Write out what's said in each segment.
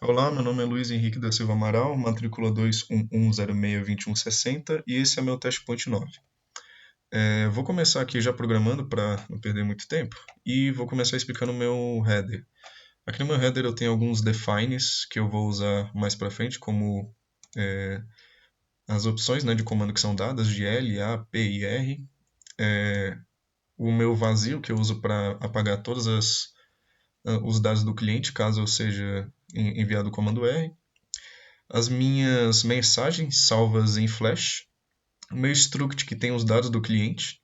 Olá, meu nome é Luiz Henrique da Silva Amaral, matrícula 211062160 e esse é meu teste point 9. Vou começar aqui já programando para não perder muito tempo e vou começar explicando o meu header. Aqui no meu header eu tenho alguns defines que eu vou usar mais para frente, como é, as opções, né, de comando que são dadas de L, A, P e R. O meu vazio que eu uso para apagar todos os dados do cliente, caso eu seja enviado o comando R. As minhas mensagens salvas em Flash, o meu struct que tem os dados do cliente,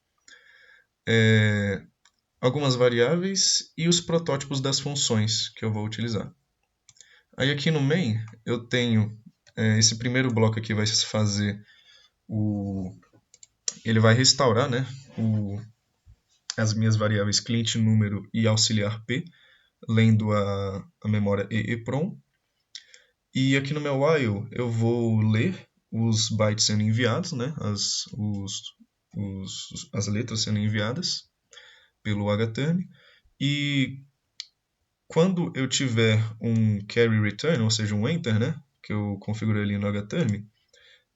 algumas variáveis e os protótipos das funções que eu vou utilizar. Aí aqui no main eu tenho esse primeiro bloco aqui vai fazer ele vai restaurar, né, as minhas variáveis cliente número e auxiliar p, lendo a memória EEPROM. E aqui no meu while eu vou ler os bytes sendo enviados, né, as letras sendo enviadas pelo hterm. E quando eu tiver um carry return, ou seja, um enter, né, que eu configurei ali no hterm,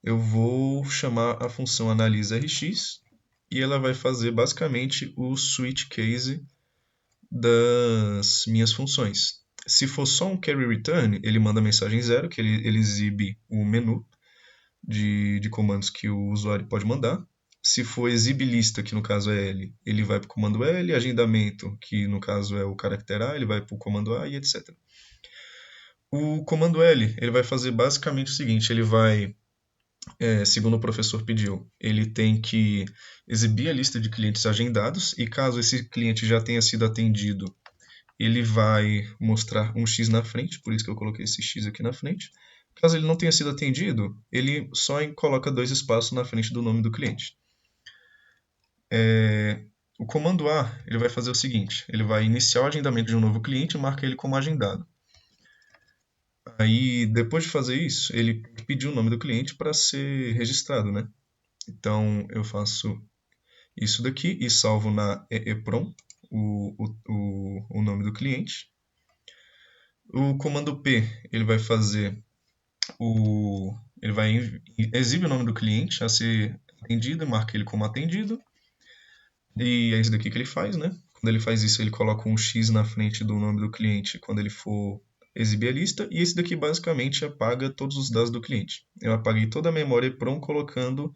eu vou chamar a função analyseRx e ela vai fazer basicamente o switch case das minhas funções. Se for só um carry return, ele manda mensagem zero, que ele exibe o menu de comandos que o usuário pode mandar. Se for exibe lista, que no caso é L, ele vai para o comando L, agendamento, que no caso é o caractere A, ele vai para o comando A e etc. O comando L, ele vai fazer basicamente o seguinte, ele vai, segundo o professor pediu, ele tem que exibir a lista de clientes agendados e caso esse cliente já tenha sido atendido, ele vai mostrar um X na frente, por isso que eu coloquei esse X aqui na frente. Caso ele não tenha sido atendido, ele só coloca dois espaços na frente do nome do cliente. O comando A ele vai fazer o seguinte, ele vai iniciar o agendamento de um novo cliente e marca ele como agendado. Aí, depois de fazer isso, ele pediu o nome do cliente para ser registrado, né? Então, eu faço isso daqui e salvo na EEPROM o nome do cliente. O comando P, ele vai fazer ele vai exibir o nome do cliente a ser atendido e marca ele como atendido. E é isso daqui que ele faz, né? Quando ele faz isso, ele coloca um X na frente do nome do cliente quando ele for exibir a lista. E esse daqui basicamente apaga todos os dados do cliente. Eu apaguei toda a memória EPROM colocando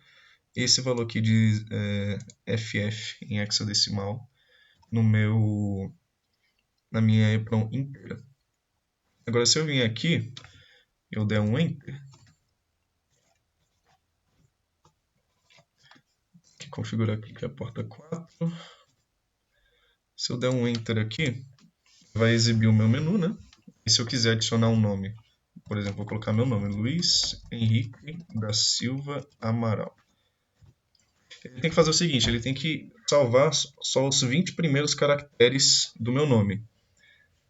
esse valor aqui de FF em hexadecimal na minha EPROM inteira. Agora, se eu vim aqui, eu der um Enter, que configurar aqui que é a porta 4. Se eu der um Enter aqui, vai exibir o meu menu, né? E se eu quiser adicionar um nome, por exemplo, vou colocar meu nome, Luiz Henrique da Silva Amaral. Ele tem que fazer o seguinte, ele tem que salvar só os 20 primeiros caracteres do meu nome.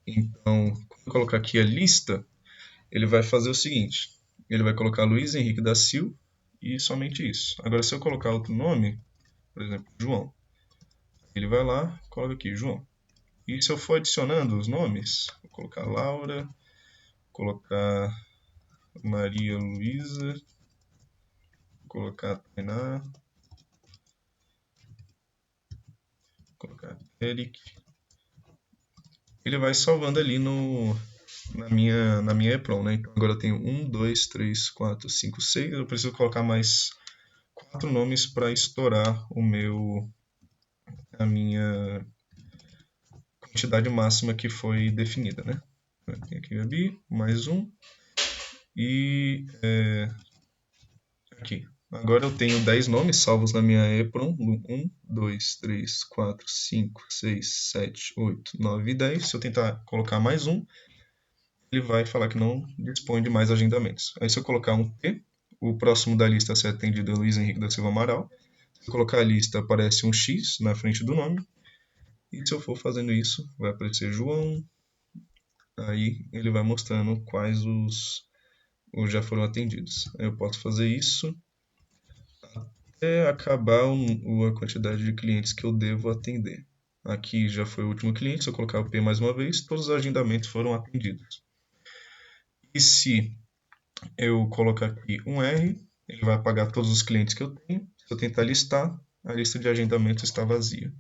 Então, quando eu colocar aqui a lista, ele vai fazer o seguinte, ele vai colocar Luiz Henrique da Silva e somente isso. Agora, se eu colocar outro nome, por exemplo, João, ele vai lá, coloca aqui, João. E se eu for adicionando os nomes, vou colocar Laura, colocar Maria Luísa, colocar Tainá, colocar Eric. Ele vai salvando ali na minha EPROM, né? Então agora eu tenho 1, 2, 3, 4, 5, 6. Eu preciso colocar mais 4 nomes para estourar a minha quantidade máxima que foi definida, né? Tem aqui Gabi, mais um. E aqui. Agora eu tenho 10 nomes salvos na minha EPROM. 1, 2, 3, 4, 5, 6, 7, 8, 9 e 10. Se eu tentar colocar mais um, ele vai falar que não dispõe de mais agendamentos. Aí se eu colocar um P, o próximo da lista a ser atendido é Luiz Henrique da Silva Amaral. Se eu colocar a lista, aparece um X na frente do nome. E se eu for fazendo isso, vai aparecer João. Aí ele vai mostrando quais os já foram atendidos. Aí eu posso fazer isso até acabar a quantidade de clientes que eu devo atender. Aqui já foi o último cliente, se eu colocar o P mais uma vez, todos os agendamentos foram atendidos. E se eu colocar aqui um R, ele vai apagar todos os clientes que eu tenho. Se eu tentar listar, a lista de agendamento está vazia.